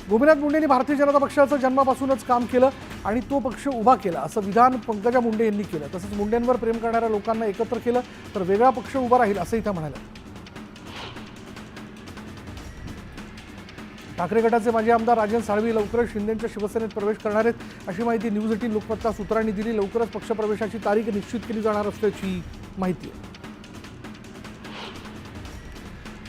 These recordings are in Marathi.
गोपीनाथ मुंडेंनी भारतीय जनता पक्षाचं जन्मापासूनच काम केलं आणि तो पक्ष उभा केला असं विधान पंकजा मुंडे यांनी केलं। तसंच मुंडेंवर प्रेम करणाऱ्या लोकांना एकत्र केलं तर वेगळा पक्ष उभा राहील असंही त्या म्हणाल्या। ठाकरे गटाचे माजी आमदार राजन साळवी लवकरच शिंदेंच्या शिवसेनेत प्रवेश करणार आहेत अशी माहिती न्यूज 18 लोकमतच्या सूत्रांनी दिली। लवकरच पक्षप्रवेशाची तारीख निश्चित केली जाणार असल्याची माहिती आहे।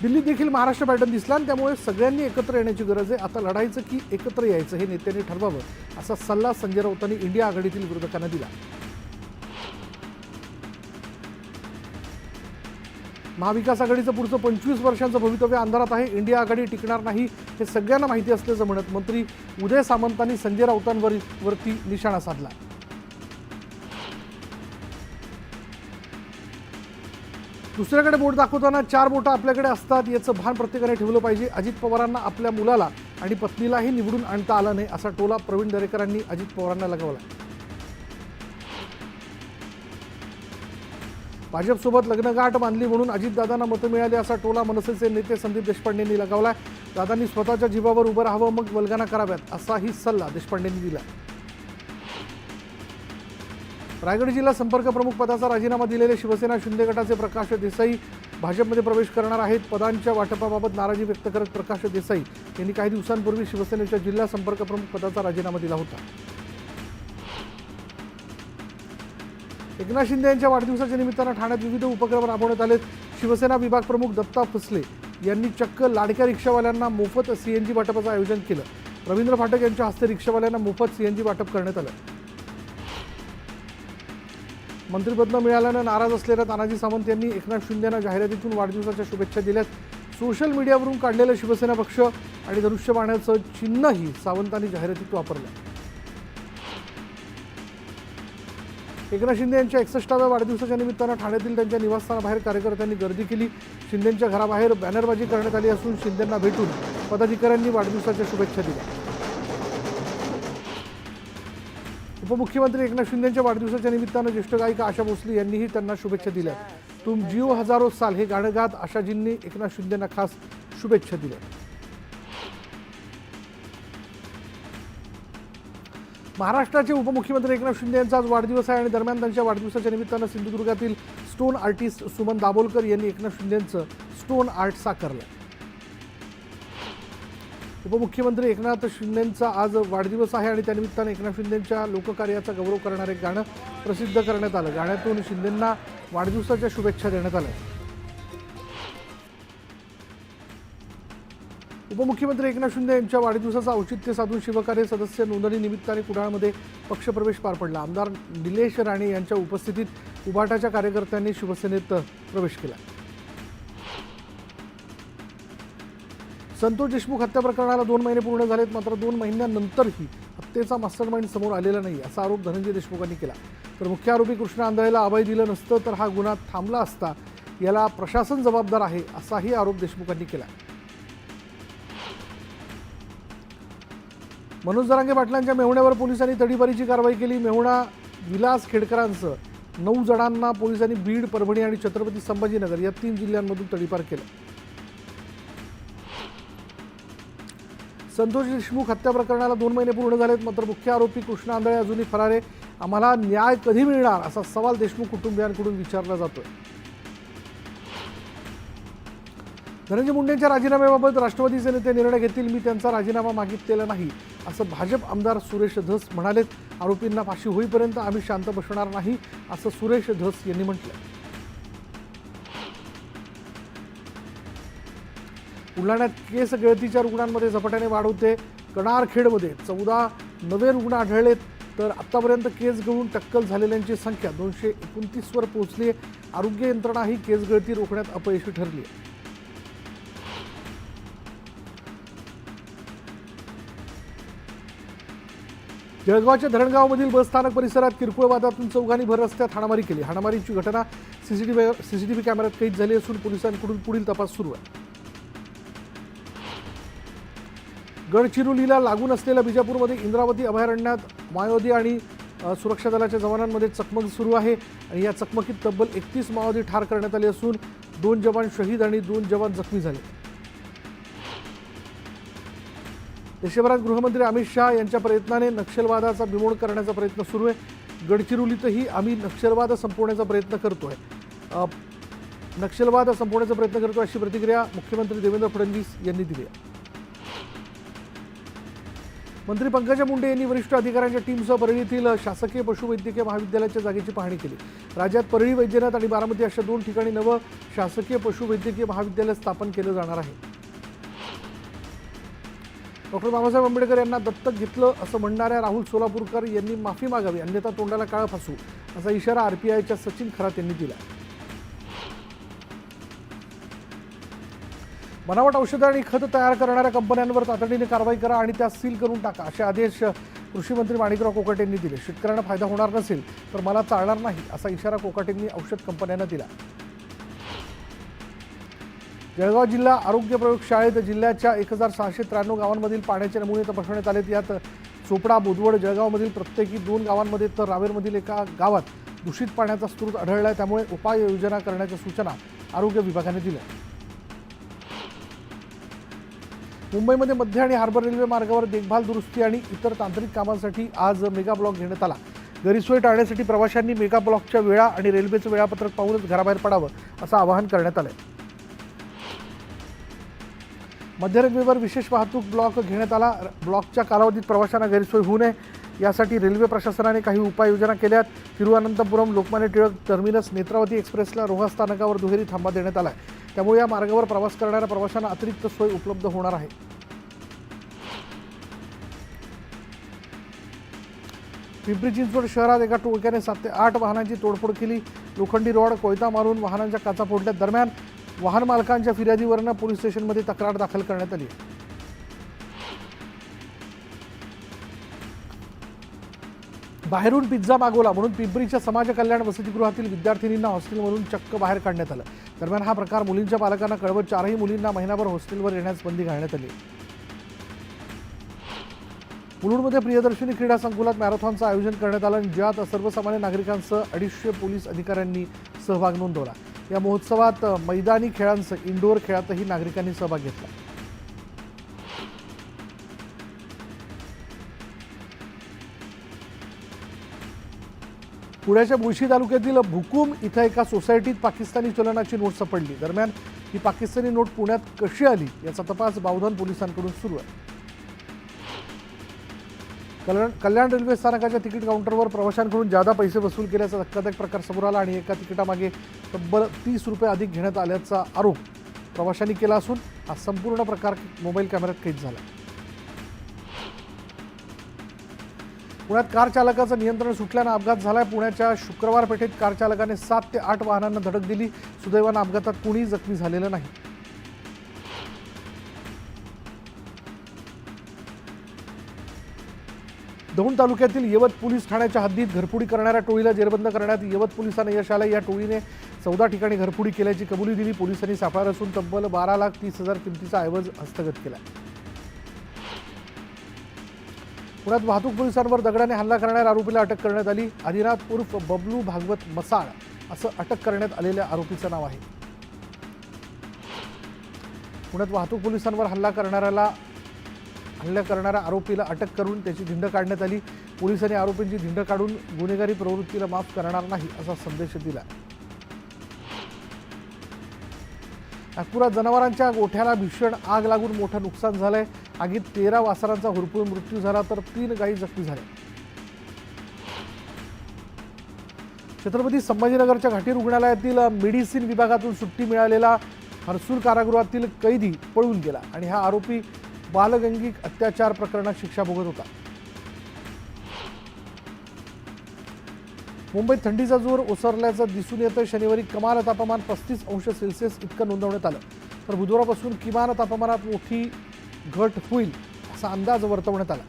दिल्लीत देखील महाराष्ट्र पॅटर्न दिसला आणि त्यामुळे सगळ्यांनी एकत्र येण्याची गरज आहे। आता लढायचं की एकत्र यायचं हे नेत्यांनी ठरवावं असा सल्ला संजय राऊतांनी इंडिया आघाडीतील विरोधकांना दिला। महाविकास आघाडीचं पुढचं 25 वर्षांचं भवितव्य अंधारात आहे। इंडिया आघाडी टिकणार नाही हे सगळ्यांना माहिती असल्याचं म्हणत मंत्री उदय सामंतांनी संजय राऊतांवरती निशाणा साधला। दुसऱ्याकडे बोट दाखवताना 4 बोटं आपल्याकडे असतात याचं भान प्रत्येकाने ठेवलं पाहिजे। अजित पवारांना आपल्या मुलाला आणि पत्नीलाही निवडून आणता आलं नाही असा टोला प्रवीण दरेकरांनी अजित पवारांना लगावला। भाजपसोबत लग्नगाठ बांधली म्हणून अजितदादांना मतं मिळाली असा टोला मनसेचे नेते संदीप देशपांडेंनी लगावला। दादांनी स्वतःच्या जीवावर उभं राहावं मग वल्गना कराव्यात असाही सल्ला देशपांडेंनी दिला। रायगड जिल्हा संपर्क प्रमुख पदाचा राजीनामा दिलेले शिवसेना शिंदे गटाचे प्रकाश देसाई भाजपमध्ये प्रवेश करणार आहेत। पदांच्या वाटपाबाबत नाराजी व्यक्त करत प्रकाश देसाई यांनी काही दिवसांपूर्वी शिवसेनेच्या जिल्हा संपर्क प्रमुख पदाचा राजीनामा दिला होता। एकनाथ शिंदे यांच्या वाढदिवसाच्या निमित्तानं ठाण्यात विविध उपक्रम राबवण्यात आलेत। शिवसेना विभाग प्रमुख दत्ता फसले यांनी चक्क लाडक्या रिक्षावाल्यांना मोफत सीएनजी वाटपाचं आयोजन केलं। रवींद्र फाटक यांच्या हस्ते रिक्षावाल्यांना मोफत सीएनजी वाटप करण्यात आलं। मंत्रिपद न मिळाल्यानं नाराज असलेल्या तानाजी सावंत यांनी एकनाथ शिंदेंना जाहिरातीतून वाढदिवसाच्या शुभेच्छा दिल्यात। सोशल मीडियावरून काढलेलं शिवसेना पक्ष आणि धनुष्यबाणाचं चिन्हही सावंतांनी जाहिरातीत वापरलं। एकनाथ शिंदे यांच्या 61व्या वाढदिवसाच्या निमित्तानं ठाण्यातील त्यांच्या निवासस्थानाबाहेर कार्यकर्त्यांनी गर्दी केली। शिंदेंच्या घराबाहेर बॅनरबाजी करण्यात आली असून शिंदेंना भेटून पदाधिकाऱ्यांनी वाढदिवसाच्या शुभेच्छा दिल्या। उपमुख्यमंत्री एकनाथ शिंदेंच्या वाढदिवसाच्या निमित्तानं ज्येष्ठ गायिका आशा भोसले यांनीही त्यांना शुभेच्छा दिल्या। तुम जिओ हजारो साल हे गाणं गात आशाजींनी एकनाथ शिंदेंना खास शुभेच्छा दिल्या। महाराष्ट्राचे उपमुख्यमंत्री एकनाथ शिंदे यांचा आज वाढदिवस आहे आणि दरम्यान त्यांच्या वाढदिवसाच्या निमित्तानं सिंधुदुर्गातील स्टोन आर्टिस्ट सुमन दाभोलकर यांनी एकनाथ शिंदेंचं स्टोन आर्ट साकारलं। उपमुख्यमंत्री एकनाथ शिंदेंचा आज वाढदिवस आहे आणि त्यानिमित्तानं एकनाथ शिंदेंच्या लोककार्याचा गौरव करणारे गाणं प्रसिद्ध करण्यात आलं। गाण्यातून शिंदेंना वाढदिवसाच्या शुभेच्छा देण्यात आल्या। उपमुख्यमंत्री एकनाथ शिंदे यांच्या वाढदिवसाचं औचित्य साधून शिवकार्य सदस्य नोंदणी निमित्ताने कुडाळमध्ये पक्षप्रवेश पार पडला। आमदार निलेश राणे यांच्या उपस्थितीत उभाटाच्या कार्यकर्त्यांनी शिवसेनेत प्रवेश केला। संतोष देशमुख हत्या प्रकरणाला 2 महिने पूर्ण झालेत मात्र 2 महिन्यांनंतरही हत्येचा मास्टरमाइंड समोर आलेला नाही असा आरोप धनंजय देशमुखांनी केला। तर मुख्य आरोपी कृष्णा आंधळेला अभय दिलं नसतं तर हा गुन्हा थांबला असता याला प्रशासन जबाबदार आहे असाही आरोप देशमुखांनी केला। मनोज जरांगे पाटलांच्या मेहुण्यावर पोलिसांनी तडीपारीची कारवाई केली। मेहुणा विलास खेडकरांसह 9 जणांना पोलिसांनी बीड, परभणी आणि छत्रपती संभाजीनगर या 3 जिल्ह्यांमधून तडीपार केलं। संतोष देशमुख हत्या प्रकरणाला 2 महिने पूर्ण झालेत मात्र मुख्य आरोपी कृष्णा आंधळे अजूनही फरार आहे। आम्हाला न्याय कधी मिळणार असा सवाल देशमुख कुटुंबियांकडून विचारला जातोय। धनंजय मुंडेंच्या राजीनाम्याबाबत राष्ट्रवादीचे नेते निर्णय घेतील। मी त्यांचा राजीनामा मागितलेला नाही असं भाजप आमदार सुरेश धस म्हणालेत। आरोपींना फाशी होईपर्यंत आम्ही शांत बसणार नाही असं सुरेश धस यांनी म्हटलं। बुलढाण्यात केस गळतीच्या रुग्णांमध्ये झपाट्याने वाढ होते। कणारखेडमध्ये 14 नवे रुग्ण आढळलेत तर आतापर्यंत केस गळून टक्कल झालेल्यांची संख्या 229 वर पोहोचली आहे। आरोग्य यंत्रणा ही केस गळती रोखण्यात अपयशी ठरली आहे। जळगावच्या धरणगावमधील बसस्थानक परिसरात किरकोळ वादातून चौघांनी भर रस्त्यात हाणामारी केली। हाणामारीची घटना सीसीटीव्ही कॅमेऱ्यात कैद झाली असून पोलिसांकडून पुढील तपास सुरू आहे। गडचिरोलीला लागून असलेल्या बिजापूरमध्ये इंद्रावती अभयारण्यात माओवादी आणि सुरक्षा दलाच्या जवानांमध्ये चकमक सुरू आहे आणि या चकमकीत तब्बल 31 माओवादी ठार करण्यात आले असून 2 जवान शहीद आणि 2 जवान जखमी झाले। देशभरात गृहमंत्री अमित शहा यांच्या प्रयत्नाने नक्षलवादाचा बिमोड करण्याचा प्रयत्न सुरू आहे। गडचिरोलीतही आम्ही नक्षलवाद संपवण्याचा प्रयत्न करतोय अशी प्रतिक्रिया मुख्यमंत्री देवेंद्र फडणवीस यांनी दिली आहे। मंत्री पंकजा मुंडे यांनी वरिष्ठ अधिकाऱ्यांच्या टीमसह परळीतील शासकीय पशुवैद्यकीय महाविद्यालयाच्या जागेची पाहणी केली। राज्यात परळी, वैजनाथ आणि बारामती अशा 2 ठिकाणी नवं शासकीय पशुवैद्यकीय महाविद्यालय स्थापन केलं जाणार आहे। डॉक्टर बाबासाहेब आंबेडकर यांना दत्तक घेतलं असं म्हणणाऱ्या राहुल सोलापूरकर यांनी माफी मागावी, अन्यथा तोंडाला काळं फासू असा इशारा आरपीआयच्या सचिन खरात यांनी दिला। बनावट औषधं आणि खत तयार करणाऱ्या कंपन्यांवर तातडीने कारवाई करा आणि त्या सील करून टाका असे आदेश कृषी मंत्री माणिकराव कोकाटे यांनी दिले। शेतकऱ्यांना फायदा होणार नसेल तर मला चालणार नाही असा इशारा कोकाटेंनी औषध कंपन्यांना दिला। जळगाव जिल्हा आरोग्य प्रयोगशाळेत जिल्ह्याच्या 1693 गावांमधील पाण्याचे नमुने तपासण्यात आलेत। यात चोपडा, बोदवड, जळगावमधील प्रत्येकी 2 गावांमध्ये तर रावेरमधील एका गावात दूषित पाण्याचा स्रोत आढळला, त्यामुळे उपाययोजना करण्याच्या सूचना आरोग्य विभागाने दिल्या। मुंबईमध्ये मध्य आणि हार्बर रेल्वे मार्गावर देखभाल, दुरुस्ती आणि इतर तांत्रिक कामांसाठी आज मेगा ब्लॉक घेण्यात आला। गैरसोय टाळण्यासाठी प्रवाशांनी मेगा ब्लॉकच्या वेळा आणि रेल्वेचं वेळापत्रक पाहूनच घराबाहेर पडावं असं आवाहन करण्यात आलंय। मध्य रेल्वेवर विशेष वाहतूक ब्लॉक घेण्यात आला। ब्लॉकच्या कालावधीत प्रवाशांना गैरसोय होऊ नये यासाठी रेल्वे प्रशासनाने काही उपाययोजना केल्यात। तिरुवनंतपुरम, लोकमान्य टिळक टर्मिनस, नेत्रावती एक्सप्रेसला रोहा स्थानकावर दुहेरी थांबा देण्यात आला आहे, त्यामुळे या मार्गावर प्रवास करणाऱ्या प्रवाशांना अतिरिक्त सोय उपलब्ध होणार आहे। पिंपरी चिंचवड शहरात एका टोळक्याने 7 ते 8 वाहनांची तोडफोड केली। लोखंडी रॉड, कोयता मारून वाहनांच्या काचा फोडल्या। दरम्यान वाहन मालकांच्या फिर्यादीवरून पोलीस स्टेशनमध्ये तक्रार दाखल करण्यात आली। बाहेरून पिझ्झा मागवला म्हणून पिंपरीच्या समाज कल्याण वसतिगृहातील विद्यार्थिनींना हॉस्टेलमधून चक्क बाहेर काढण्यात आलं। दरम्यान हा प्रकार मुलींच्या पालकांना कळवत 4ही मुलींना महिनाभर हॉस्टेलवर येण्यास बंदी घालण्यात आली। मुलुंडमध्ये प्रियदर्शनी क्रीडा संकुलात मॅरेथॉनचं आयोजन करण्यात आलं, ज्यात सर्वसामान्य नागरिकांसह 250 पोलीस अधिकाऱ्यांनी सहभाग नोंदवला। या महोत्सवात मैदानी खेळांसह इंडोर खेळातही नागरिकांनी सहभाग घेतला। पुण्याच्या मुळशी तालुक्यातील भुकुम इथं एका सोसायटीत पाकिस्तानी चलनाची नोट सापडली। दरम्यान ही पाकिस्तानी नोट पुण्यात कशी आली याचा तपास बावधन पोलिसांकडून सुरू आहे। कल्याण रेल्वे स्थानकाच्या तिकीट काउंटरवर प्रवाशांकडून जादा पैसे वसूल केल्याचा धक्कादायक प्रकार समोर आला आणि एका तिकिटामागे तब्बल 30 रुपये अधिक घेण्यात आल्याचा आरोप प्रवाशांनी केला असून हा संपूर्ण प्रकार मोबाईल कॅमेऱ्यात कैद झाला। पुण्यात कार चालकाचं नियंत्रण सुटल्यानं अपघात झालाय। पुण्याच्या शुक्रवार पेठेत कार चालकाने 7 ते 8 वाहनांना धडक दिली। सुदैवानं अपघातात कोणीही जखमी झालेलं नाही। दौंड तालुक्यातील यवत पोलीस ठाण्याच्या हद्दीत घरफोडी करणाऱ्या टोळीला जेरबंद करण्यात यवत पोलिसांना यश आलं। या टोळीने 14 ठिकाणी घरफोडी केल्याची कबुली दिली। पोलिसांनी सापळा रचून तब्बल 12,30,000 किमतीचा ऐवज हस्तगत केला। पुण्यात वाहतूक पोलिसांवर दगडाने हल्ला करणाऱ्या आरोपीला अटक करण्यात आली। आदिनाथ उर्फ बबलू भागवत मसाळ असं अटक करण्यात आलेल्या आरोपीचं नाव आहे। पुण्यात वाहतूक पोलिसांवर हल्ला करणाऱ्या आरोपीला अटक करून त्याची धिंड काढण्यात आली। पोलिसांनी आरोपींची धिंड काढून गुन्हेगारी प्रवृत्तीला माफ करणार नाही असा संदेश दिला। नागपुरात जनावरांच्या गोठ्याला भीषण आग लागून मोठं नुकसान झालंय। आगीत 13 वासरांचा होरपळून मृत्यू झाला तर 3 गायी जखमी झाल्या। छत्रपती संभाजीनगरच्या घाटी रुग्णालयातील मेडिसिन विभागातून सुट्टी मिळालेला हर्सूल कारागृहातील कैदी पळून गेला आणि हा आरोपी बाललैंगिक अत्याचार प्रकरणात शिक्षा भोगत होता। मुंबईत थंडीचा जोर ओसरल्याचं दिसून येतं। शनिवारी कमाल तापमान 35 अंश सेल्सिअस इतकं नोंदवण्यात आलं, तर बुधवारपासून किमान तापमानात मोठी घट होईल असा अंदाज वर्तवण्यात आला।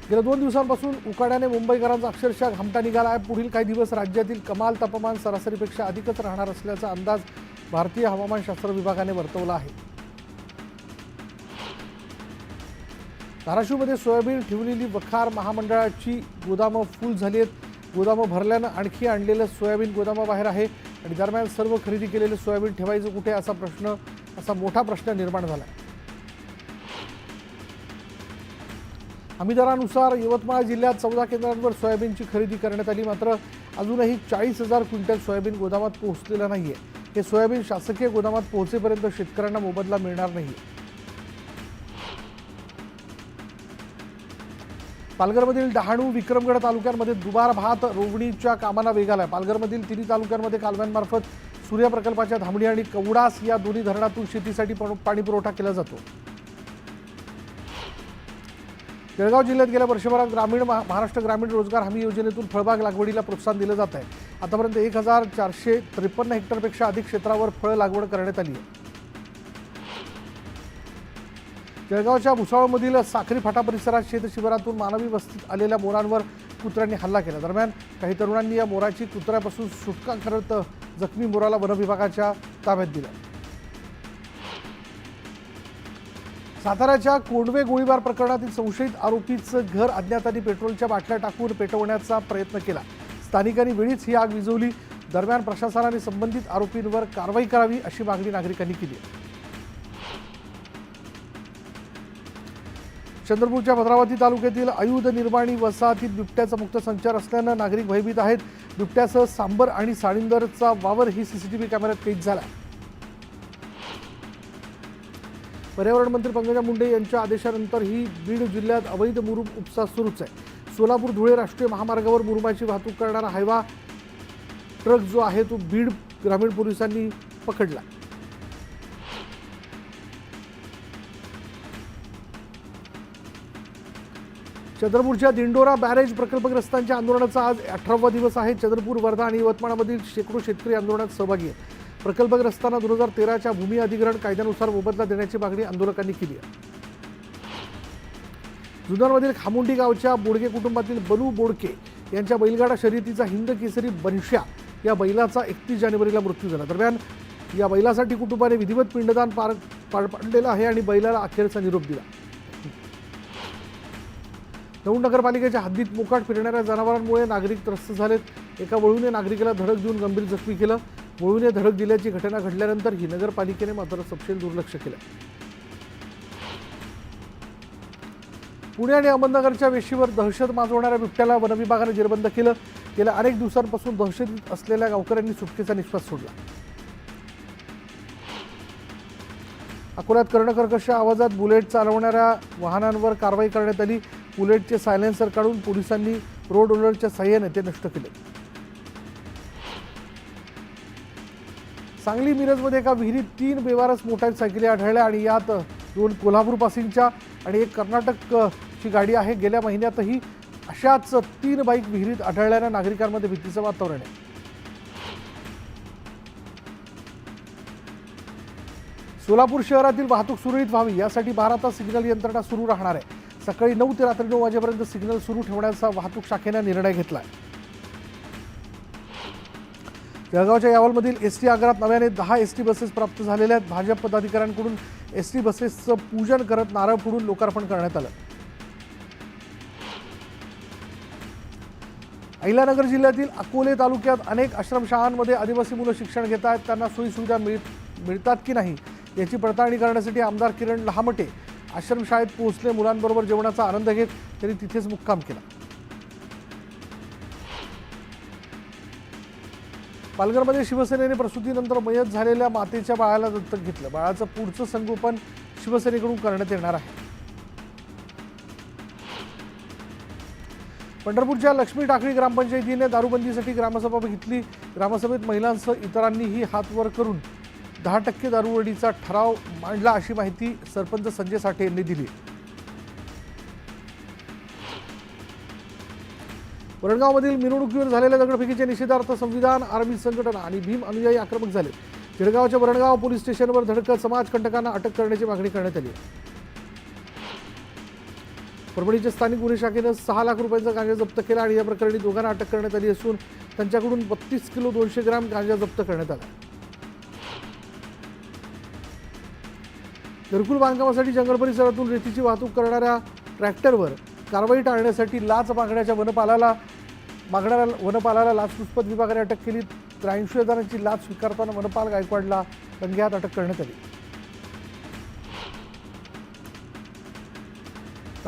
गेल्या 2 दिवसांपासून उकाड्याने मुंबईकरांचा अक्षरशः घामटा निघाला आहे। पुढील काही दिवस राज्यातील कमाल तापमान सरासरीपेक्षा अधिकच राहणार असल्याचा अंदाज भारतीय हवामानशास्त्र विभागाने वर्तवला आहे। धाराशिवमध्ये सोयाबीन ठेवलेली वखार महामंडळाची गोदामं फुल झाली आहेत। गोदामं भरल्यानं आणखी आणलेलं सोयाबीन गोदामाबाहेर आहे आणि दरम्यान सर्व खरेदी केलेले सोयाबीन ठेवायचं कुठे असा मोठा प्रश्न निर्माण झाला आहे। हमी दरानुसार यवतमाळ जिल्ह्यात 14 केंद्रांवर सोयाबीनची खरेदी करण्यात आली, मात्र अजूनही 40,000 क्विंटल सोयाबीन गोदामात पोहोचलेलं नाहीये. हे सोयाबीन शासकीय गोदामात पोहोचेपर्यंत शेतकऱ्यांना मोबदला मिळणार नाही. पालघरमधील डहाणू विक्रमगड तालुक्यांमध्ये दुबार भात रोवणीच्या कामाला वेग आलाय. पालघरमधील तिन्ही तालुक्यांमध्ये कालव्यांमार्फत सूर्य प्रकल्पाच्या धामणी आणि कवडास या दोन्ही धरणातून शेतीसाठी पाणी पुरवठा केला जातो. जळगाव जिल्ह्यात गेल्या वर्षभरात महाराष्ट्र ग्रामीण रोजगार हमी योजनेतून फळबाग लागवडीला प्रोत्साहन दिलं जात आहे. आतापर्यंत 1453 हेक्टरपेक्षा अधिक क्षेत्रावर फळ लागवड करण्यात आली आहे. जळगावच्या भुसावळमधील साखरी फाटा परिसरात शेतशिबिरातून मानवी वस्तीत आलेल्या मोरांवर कुत्र्यांनी हल्ला केला. दरम्यान काही तरुणांनी या मोराची कुत्र्यापासून सुटका करत जखमी मोराला वनविभागाच्या ताब्यात दिलं. साताऱ्याच्या कोंडवे गोळीबार प्रकरणातील संशयित आरोपीचं घर अज्ञातांनी पेट्रोलच्या बाटल्या टाकून पेटवण्याचा प्रयत्न केला. स्थानिकांनी वेळीच ही आग विझवली. दरम्यान प्रशासनाने संबंधित आरोपींवर कारवाई करावी अशी मागणी नागरिकांनी केली. चंद्रपूरच्या भद्रावती तालुक्यातील आयुध निर्माणी वसाहतीत बिबट्याचा मुक्त संचार असल्यानं नागरिक भयभीत आहेत. बिबट्यासह सांबर आणि साळिंदरचा वावर ही सीसीटीव्ही कॅमेऱ्यात कैद झाला. पर्यावरण मंत्री पंकजा मुंडे यांच्या आदेशानंतरही बीड जिल्ह्यात अवैध मुरुम उपसा सुरूच आहे. सोलापूर धुळे राष्ट्रीय महामार्गावर मुरुमाची वाहतूक करणारा हायवा ट्रक जो आहे तो बीड ग्रामीण पोलिसांनी पकडला. चंद्रपूरच्या दिंडोरा बॅरेज प्रकल्पग्रस्तांच्या आंदोलनाचा आज 18वा दिवस आहे. चंद्रपूर, वर्धा आणि यवतमाळमधील शेकडो शेतकरी आंदोलनात सहभागी आहेत. प्रकल्पग्रस्तांना 2013च्या भूमी अधिग्रहण कायद्यानुसार मोबदला देण्याची मागणी आंदोलकांनी केली आहे. जुन्नरमधील खामुंडी गावच्या बोडके कुटुंबातील बनू बोडके यांच्या बैलगाडा शर्यतीचा हिंद केसरी बनश्या या बैलाचा 31 जानेवारीला मृत्यू झाला. दरम्यान या बैलासाठी कुटुंबाने विधिवत पिंडदान पार पाडलेलं आहे आणि बैलाला अखेरचा निरोप दिला. दौंड नगरपालिकेच्या हद्दीत मोकाट फिरणाऱ्या जनावरांमुळे नागरिक त्रस्त झालेत. एका वळूने नागरिकाला धडक देऊन गंभीर जखमी केलं. वळूने धडक दिल्याची घटना घडल्यानंतर ही नगरपालिकेने मात्र सपशेल दुर्लक्ष केलं. पुणे आणि अहमदनगरच्या वेशीवर दहशत माजवणाऱ्या बिबट्याला वनविभागाने जेरबंद केलं. गेल्या अनेक दिवसांपासून दहशतीत असलेल्या गावकऱ्यांनी सुटकेचा निश्वास सोडला. अकोल्यात कर्णकर्कश आवाजात बुलेट चालवणाऱ्या वाहनांवर कारवाई करण्यात आली. बुलेटचे सायलेन्सर काढून पोलिसांनी रोड रोलरच्या साह्याने ते नष्ट केले. सांगली मिरजमध्ये एका विहिरीत 3 बेवारस मोटारसायकली आढळल्या आणि यात 2 कोल्हापूर पासिंगच्या आणि एक कर्नाटकची गाडी आहे. गेल्या महिन्यातही अशाच 3 बाईक विहिरीत आढळल्यानं नागरिकांमध्ये भीतीचं वातावरण आहे. सोलापूर शहरातील वाहतूक सुरळीत व्हावी यासाठी 12 तास सिग्नल यंत्रणा सुरू राहणार आहे. सकाळी 9 ते रात्री 9 वाजेपर्यंत सिग्नल सुरू ठेवण्याचा वाहतूक शाखेने निर्णय घेतला आहे. जळगावच्या यावलमधील एसटी आगारात नव्याने 10 एसटी बसेस प्राप्त झालेल्या आहेत. भाजप पदाधिकाऱ्यांकडून एसटी बसेसचं पूजन करत नारळ फोडून लोकार्पण करण्यात आलं. अहिल्यानगर जिल्ह्यातील अकोले तालुक्यात अनेक आश्रमशाळांमध्ये आदिवासी मुलं शिक्षण घेत आहेत. त्यांना सोयीसुविधा मिळतात की नाही याची पडताळणी करण्यासाठी आमदार किरण लहामटे आश्रमशाळेत पोहोचले. मुलांबरोबर जेवणाचा आनंद घेत त्यांनी तिथेच मुक्काम केला. पालघरमध्ये शिवसेनेने प्रसूतीनंतर मयत झालेल्या मातेच्या बाळाला दत्तक घेतलं. बाळाचं पुढचं संगोपन शिवसेनेकडून करण्यात येणार आहे. पंढरपूरच्या लक्ष्मी टाकळी ग्रामपंचायतीने दारूबंदीसाठी ग्रामसभा घेतली. ग्रामसभेत महिलांसह इतरांनीही हात वर करून 10% दारूबंदीचा ठराव मांडला अशी माहिती सरपंच संजय साठे यांनी दिली. वरणगावमधील मिरवणुकीवर झालेल्या दगडफेकीच्या निषेधार्थ संविधान, आर्मी संघटना आणि भीम अनुयायी आक्रमक झाले. जळगावच्या वरणगाव पोलीस स्टेशनवर धडकत समाजकंटकांना अटक करण्याची मागणी करण्यात आली. परभणीच्या स्थानिक गुन्हे शाखेनं 6 लाख रुपयांचा गांजा जप्त केला आणि या प्रकरणी दोघांना अटक करण्यात आली असून त्यांच्याकडून 32 किलो 200 ग्रॅम गांजा जप्त करण्यात आला. घरकुल बांधकामासाठी जंगल परिसरातून रेतीची वाहतूक करणाऱ्या ट्रॅक्टरवर कारवाई टाळण्यासाठी लाच मागण्याच्या वनपालाला लाचलुचपत विभागाने अटक केली. 83,000ची लाच स्वीकारताना वनपाल गायकवाडला रंगेहात अटक करण्यात आली.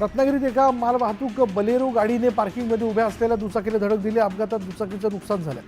रत्नागिरीत एका मालवाहतूक बलेरो गाडीने पार्किंगमध्ये उभ्या असलेल्या दुचाकीला धडक दिली. अपघातात दुचाकीचं नुकसान झालं.